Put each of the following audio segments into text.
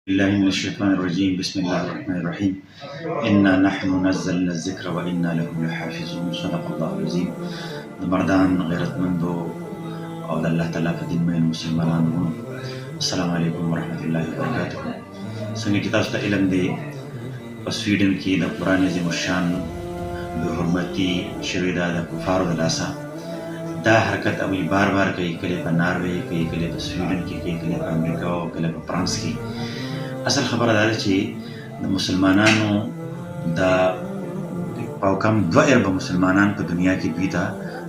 بالله من الشيطان الرجيم. بسم الله الرحمن الرحيم. إنا نحن نزلنا الذكر وإنا له لحافظون. صدق الله العظيم. د مردان غیرتمندو او د الله تعالی په دین مین مسلمانانو، السلام علیکم ورحمۃ اللہ وبرکاتہ. څنګه چې تاسو ته علم دی، په سویډن کې د قرآن عظیم الشان بې حرمتي شوې ده د کفارو د لاسه. دا حرکت هغوی بار بار کوي، کله په ناروې کوي، کله په سویډن کې کوي، کله په امریکا او کله په فرانس کې. اصل خبره دا ده چې د مسلمانانو د او کم 2 اربه مسلمانان په دنیا کې دوی ته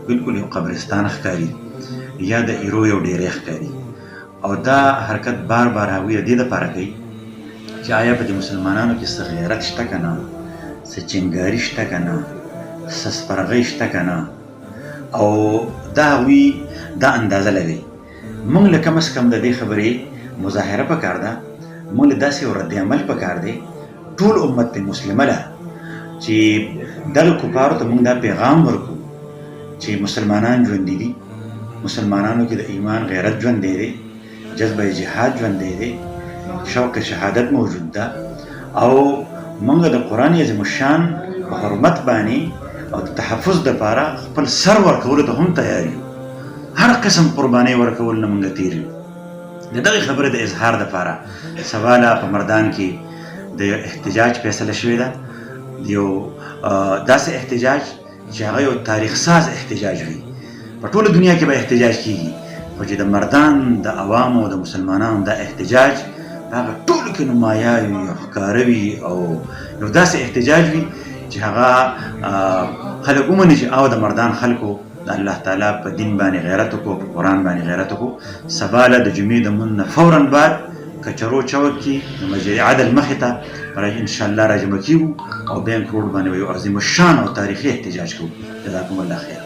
بالکل یو قبرستان ښکاري یا د ایرو یو ډیری ښکاري، او دا حرکت بار بار هغوی د دې دپاره کوي چې آیا په دې مسلمانانو کې څه غیرت شته که نه، څه چنګاري شته که نه، څه سپرغۍ شته که نه، او دا هغوی دا اندازه لګوي. موږ له کم از کم د دې خبرې مظاهره پکار ده، موږ له داسې یو رد عمل پکار دی ټول امت مسلمه له چې دغه کفارو ته موږ دا پیغام ورکړو چې مسلمانان ژوندي دي، مسلمانانو کې د ایمان غیرت ژوندی دی، جذبه جهاد ژوندی دی، شوق شهادت موجود ده، او موږ د قرآن عظیم الشان په حرمت باندې او د تحفظ دپاره خپل سر ورکولو ته هم تیار یو، هر قسم قربانۍ ورکول نه موږ تیر یو. د دغې خبرې د اظهار دپاره سواله په مردان کې د احتجاج فیصله شوې ده، یو داسې احتجاج چې هغه یو تاریخ ساز احتجاج وي. په ټوله دنیا کې به احتجاج کیږي، خو چې د مردان د عوامو د مسلمانانو دا احتجاج هغه ټولو کې نمایه وي او ښکاره وي، او یو داسې احتجاج وي چې هغه خلک ومني چې او د مردان خلکو د الله تعالی په دین باندې غیرت وکړو، په قرآن باندې غیرت وکړو. سباله د جمعې د مونځ نه فوراً بعد کچرو چوک کې د مسجد عدل مخې ته انشاءالله راجمع کیږو او بیا روډ باندې به یو عظیم الشان او تاریخي احتجاج کوو. جزاکم الله خیر.